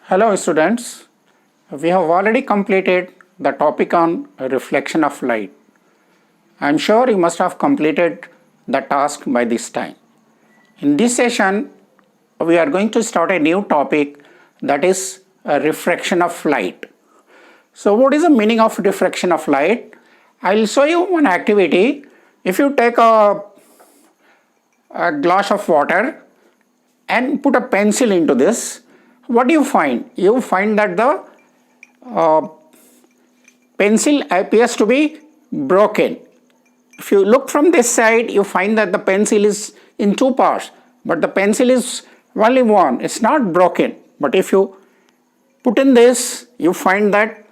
Hello students, we have already completed the topic on reflection of light. I am sure you must have completed the task by this time. In this session, we are going to start a new topic, that is refraction of light. So what is the meaning of refraction of light? I will show you one activity. If you take a glass of water and put a pencil into this, what do you find? You find that the pencil appears to be broken. If you look from this side, you find that the pencil is in two parts, but the pencil is only one. It's not broken. But if you put in this, you find that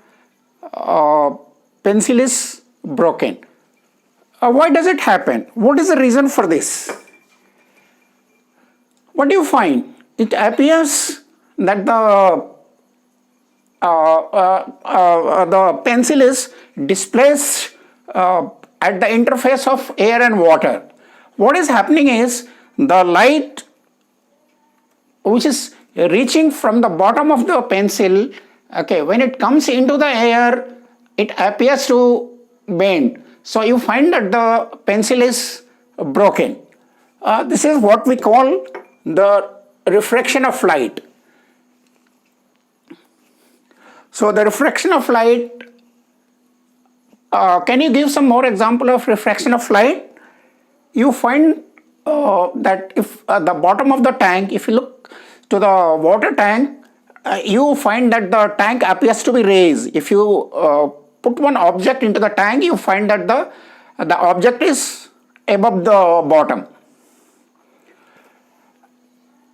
pencil is broken. Why does it happen? What is the reason for this? What do you find? It appears that the pencil is displaced at the interface of air and water. What is happening is the light which is reaching from the bottom of the pencil, when it comes into the air, it appears to bend. So you find that the pencil is broken. This is what we call the refraction of light. So the refraction of light, can you give some more example of refraction of light? You find that if the bottom of the tank, if you look to the water tank, you find that the tank appears to be raised. If you put one object into the tank, you find that the object is above the bottom.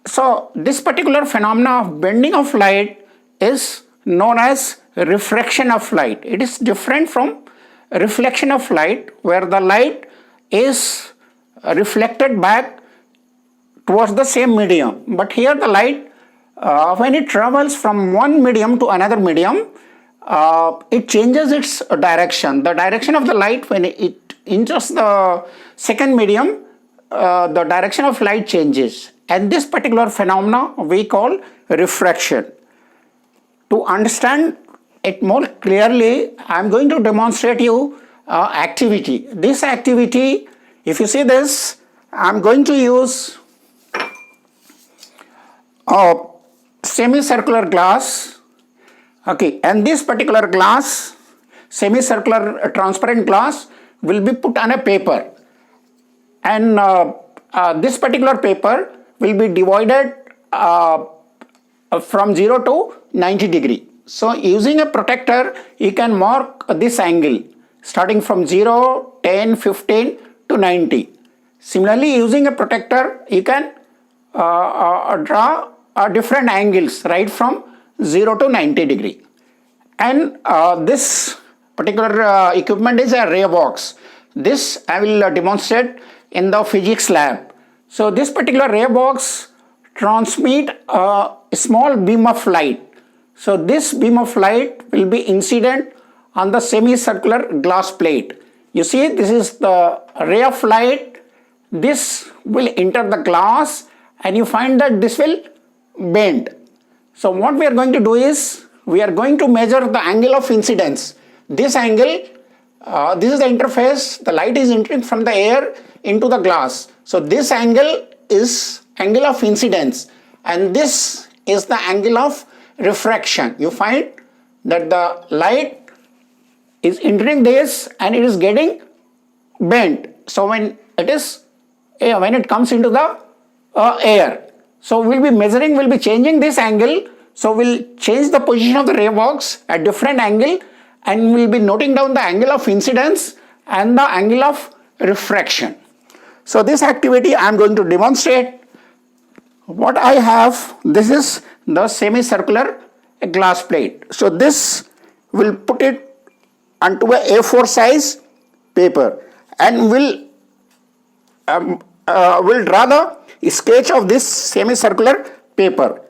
So this particular phenomena of bending of light is known as refraction of light. It is different from reflection of light, where the light is reflected back towards the same medium. But here the light, when it travels from one medium to another medium, it changes its direction. The direction of the light, when it enters the second medium, the direction of light changes. And this particular phenomena we call refraction. To understand it more clearly, I am going to demonstrate you activity. This activity, if you see this, I am going to use a semicircular glass. And this particular glass, semicircular transparent glass, will be put on a paper. And this particular paper will be divided from 0 to 90 degree. So using a protector, you can mark this angle starting from 0, 10, 15 to 90. Similarly, using a protector, you can draw different angles right from 0 to 90 degree. And this particular equipment is a ray box. This I will demonstrate in the physics lab. So this particular ray box transmit a small beam of light. So this beam of light will be incident on the semicircular glass plate. You see, this is the ray of light. This will enter the glass and you find that this will bend. So what we are going to do is, we are going to measure the angle of incidence. This angle, this is the interface, the light is entering from the air into the glass. So this angle is angle of incidence, and this is the angle of refraction. You find that the light is entering this and it is getting bent. So when it comes into the air, so we'll be measuring, we'll be changing this angle. So we'll change the position of the ray box at different angle, and we'll be noting down the angle of incidence and the angle of refraction. So this activity I am going to demonstrate. What I have, this is the semicircular glass plate. So this will put it onto a A4 size paper, and will draw the sketch of this semicircular paper.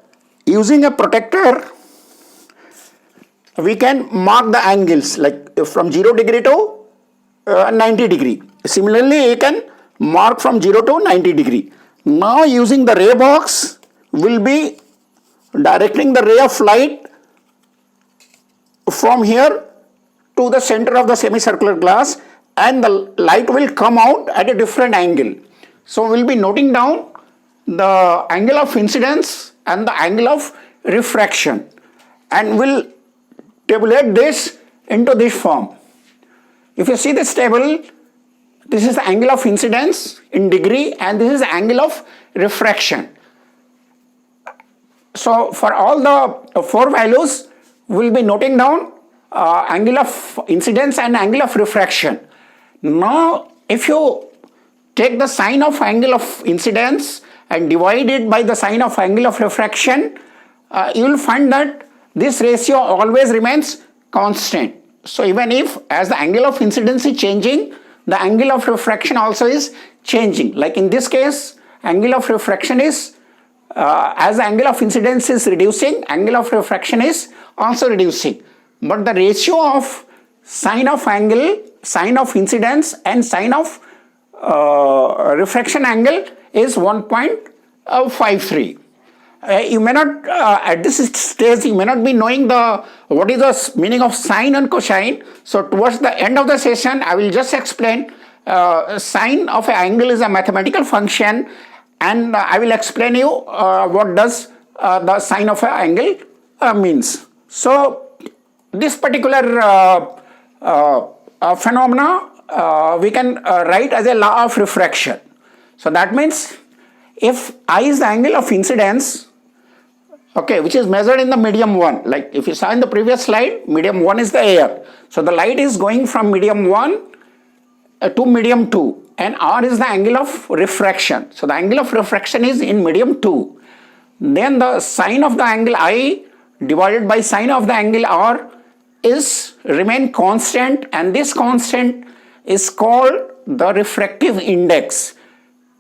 Using a protector, we can mark the angles like from 0 degree to 90 degree. Similarly, you can mark from 0 to 90 degree. Now using the ray box, will be directing the ray of light from here to the center of the semicircular glass, and the light will come out at a different angle. So we'll be noting down the angle of incidence and the angle of refraction, and we'll tabulate this into this form. If you see this table, this is the angle of incidence in degree and this is the angle of refraction. So for all the four values, we'll be noting down angle of incidence and angle of refraction. Now if you take the sine of angle of incidence and divide it by the sine of angle of refraction, you will find that this ratio always remains constant. So even if as the angle of incidence is changing, the angle of refraction also is changing. Like in this case, angle of refraction is as the angle of incidence is reducing, angle of refraction is also reducing. But the ratio of sine of angle, sine of incidence and sine of refraction angle is 1.53. You may not at this stage you may not be knowing what is the meaning of sine and cosine. So towards the end of the session I will just explain sine of an angle is a mathematical function, and I will explain you what does the sine of an angle means. So this particular phenomena we can write as a law of refraction. So that means if I is the angle of incidence, okay, which is measured in the medium 1, like if you saw in the previous slide, medium 1 is the air. So the light is going from medium 1 to medium 2, and R is the angle of refraction. So the angle of refraction is in medium 2. Then the sine of the angle I divided by sine of the angle R is remain constant, and this constant is called the refractive index.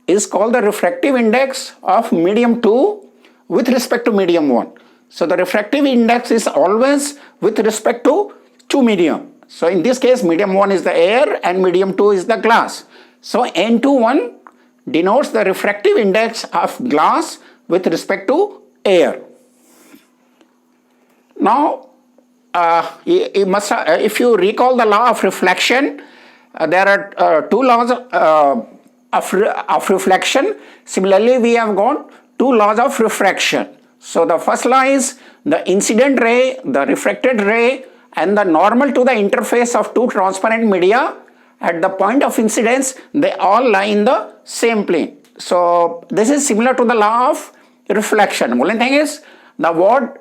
Is called the refractive index of medium 2 with respect to medium 1. So the refractive index is always with respect to two medium. So in this case medium 1 is the air and medium 2 is the glass. So N21 denotes the refractive index of glass with respect to air. Now you must if you recall the law of reflection, there are two laws of reflection. Similarly, we have got two laws of refraction. So the first law is the incident ray, the refracted ray, and the normal to the interface of two transparent media at the point of incidence, they all lie in the same plane. So this is similar to the law of reflection. Only thing is the word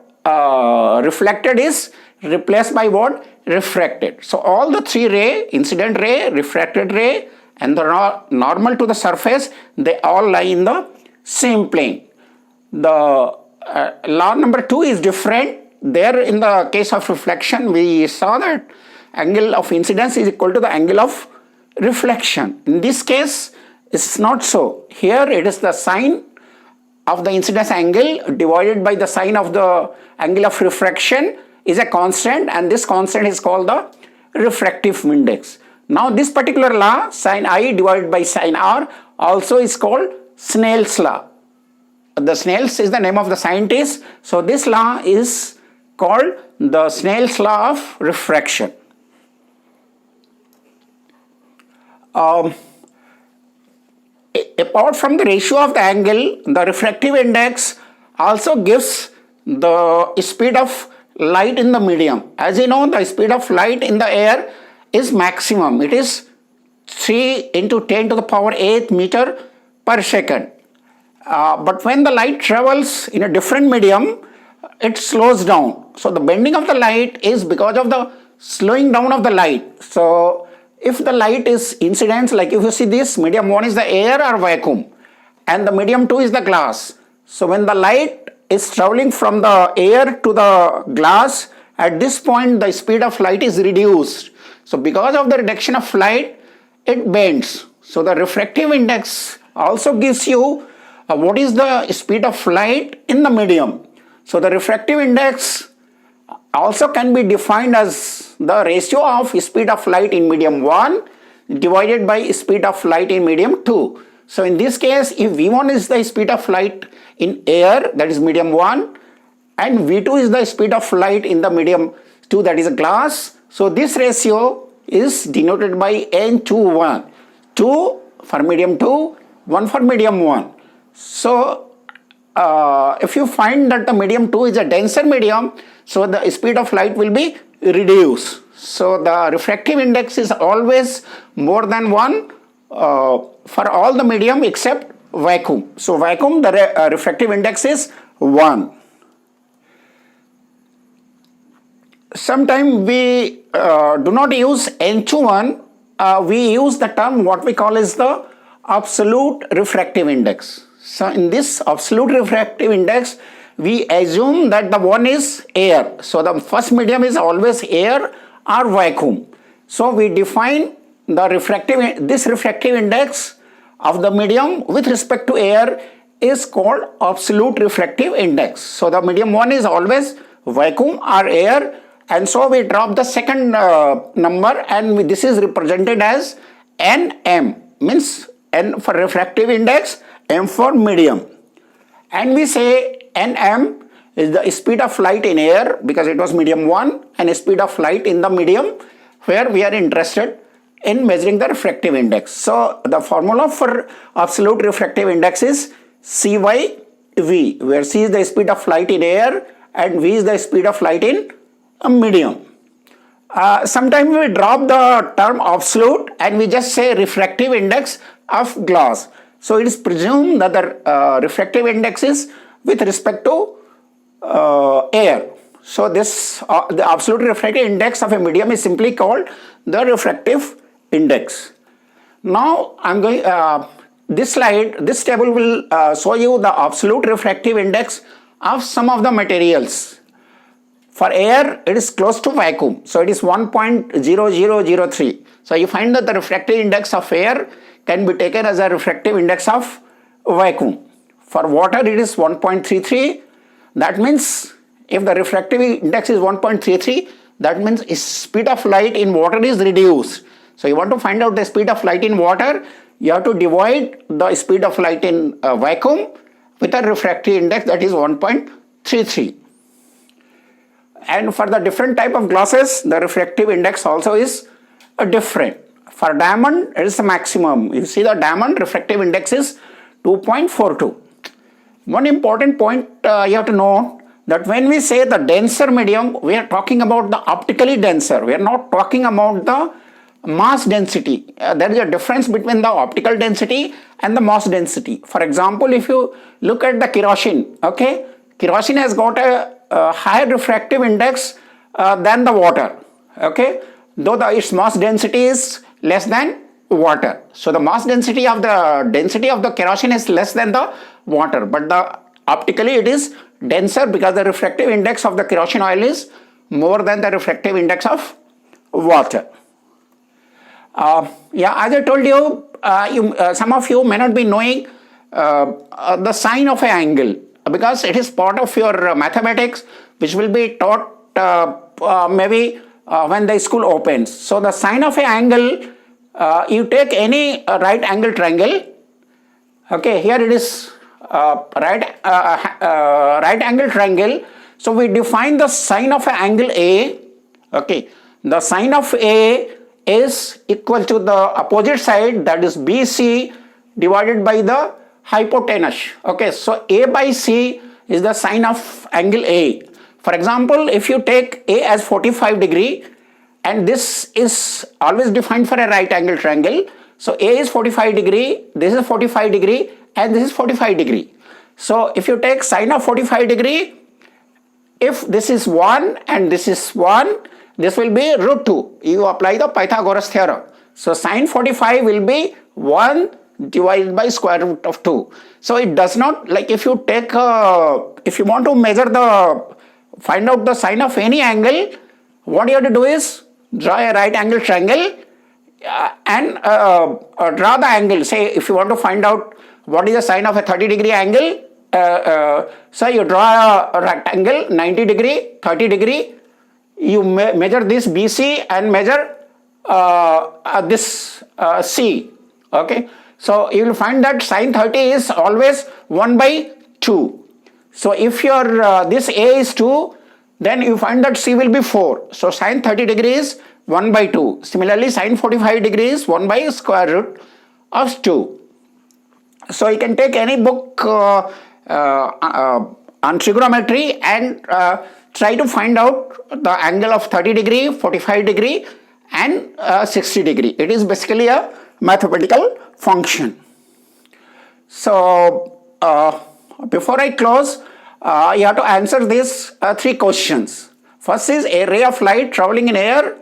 reflected is replaced by word refracted. So all the three ray, incident ray, refracted ray, and the normal to the surface, they all lie in the same plane. The law number 2 is different. There in the case of reflection, we saw that angle of incidence is equal to the angle of reflection. In this case, it's not so. Here it is the sine of the incidence angle divided by the sine of the angle of refraction is a constant, and this constant is called the refractive index. Now this particular law, sine I divided by sine R, also is called Snell's law. The Snell's is the name of the scientist. So this law is called the Snell's law of refraction. Apart from the ratio of the angle, the refractive index also gives the speed of light in the medium. As you know, the speed of light in the air is maximum. It is 3 into 10 to the power 8 meter per second. But when the light travels in a different medium, it slows down. So the bending of the light is because of the slowing down of the light. So if the light is incidence, like if you see this, medium 1 is the air or vacuum, and the medium 2 is the glass. So when the light is traveling from the air to the glass, at this point the speed of light is reduced. So because of the reduction of light, it bends. So the refractive index also gives you what is the speed of light in the medium. So the refractive index also can be defined as the ratio of speed of light in medium 1 divided by speed of light in medium 2. So in this case, if V1 is the speed of light in air, that is medium 1, and V2 is the speed of light in the medium 2, that is a glass. So this ratio is denoted by N to 1. 2 for medium 2, 1 for medium 1. So if you find that the medium 2 is a denser medium, so the speed of light will be reduced. So the refractive index is always more than 1 for all the medium except vacuum. So vacuum, the refractive index is 1. Sometimes we do not use N to 1, we use the term what we call is the absolute refractive index. So in this absolute refractive index, we assume that the one is air. So the first medium is always air or vacuum. So we define the this refractive index of the medium with respect to air is called absolute refractive index. So the medium 1 is always vacuum or air, and so we drop the second number, and this is represented as Nm, means N for refractive index, M for medium. And we say Nm is the speed of light in air because it was medium 1, and speed of light in the medium where we are interested in measuring the refractive index. So the formula for absolute refractive index is C by V, where C is the speed of light in air and V is the speed of light in a medium. Sometimes we drop the term absolute and we just say refractive index of glass. So it is presumed that the refractive index is with respect to air. So this the absolute refractive index of a medium is simply called the refractive index. Now I'm going this table will show you the absolute refractive index of some of the materials. For air, it is close to vacuum, so it is 1.0003. So you find that the refractive index of air can be taken as a refractive index of vacuum. For water, it is 1.33. That means if the refractive index is 1.33, that means speed of light in water is reduced. So you want to find out the speed of light in water, you have to divide the speed of light in vacuum with a refractive index that is 1.33. And for the different type of glasses, the refractive index also is different. For diamond, it is the maximum. You see the diamond refractive index is 2.42. One important point you have to know that when we say the denser medium, we are talking about the optically denser. We are not talking about the mass density. There is a difference between the optical density and the mass density. For example, if you look at the kerosene, okay, kerosene has got a higher refractive index than the water, okay, though its mass density is less than water. So the mass density of the kerosene is less than the water, but optically it is denser because the refractive index of the kerosene oil is more than the refractive index of water. Yeah, as I told you, some of you may not be knowing the sign of an angle, because it is part of your mathematics which will be taught maybe when the school opens. So the sign of an angle, you take any right angle triangle. Okay, here it is right angle triangle. So we define the sine of an angle A. Okay, the sine of A is equal to the opposite side, that is BC, divided by the hypotenuse. Okay, so A by C is the sine of angle A. For example, if you take A as 45 degree, and this is always defined for a right angle triangle. So A is 45 degree, this is 45 degree, and this is 45 degree. So if you take sine of 45 degree, if this is 1 and this is 1, this will be root 2. You apply the Pythagoras theorem. So sine 45 will be 1 divided by square root of 2. So it does not, like if you take, if you want to find out the sine of any angle, what you have to do is draw a right angle triangle and draw the angle. Say if you want to find out what is the sine of a 30 degree angle, so you draw a rectangle 90 degree, 30 degree, you measure this BC and measure this C. Okay, so you will find that sine 30 is always 1 by 2. So if your this A is 2, then you find that C will be 4. So sine 30 degrees 1 by 2. Similarly, sine 45 degrees 1 by square root of 2. So you can take any book on trigonometry and try to find out the angle of 30 degree, 45 degree and 60 degree. It is basically a mathematical function. So before I close, you have to answer these 3 questions. First is a ray of light traveling in air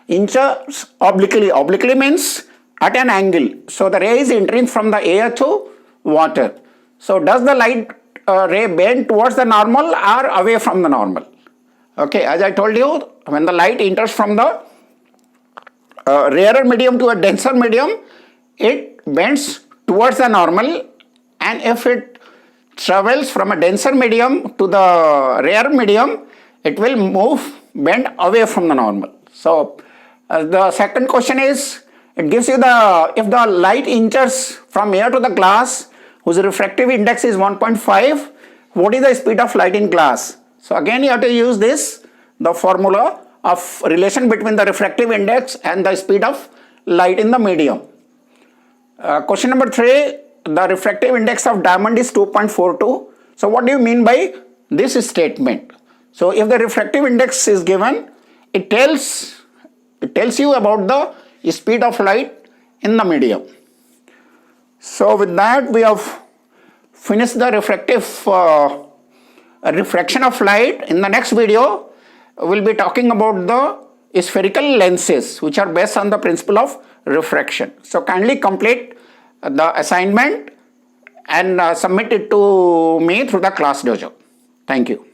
inches obliquely. Obliquely means at an angle. So the ray is entering from the air to water. So does the light ray bend towards the normal or away from the normal? Okay, as I told you, when the light enters from the rarer medium to a denser medium, it bends towards the normal, and if it travels from a denser medium to the rarer medium, it will bend away from the normal. So the second question is, it gives you if the light enters from air to the glass whose refractive index is 1.5, what is the speed of light in glass? So again you have to use the formula of relation between the refractive index and the speed of light in the medium. Question number 3, the refractive index of diamond is 2.42. So what do you mean by this statement? So if the refractive index is given, it tells you about the speed of light in the medium. So with that, we have finished the refraction of light. In the next video, we will be talking about the spherical lenses, which are based on the principle of refraction. So kindly complete the assignment and submit it to me through the class dojo. Thank you.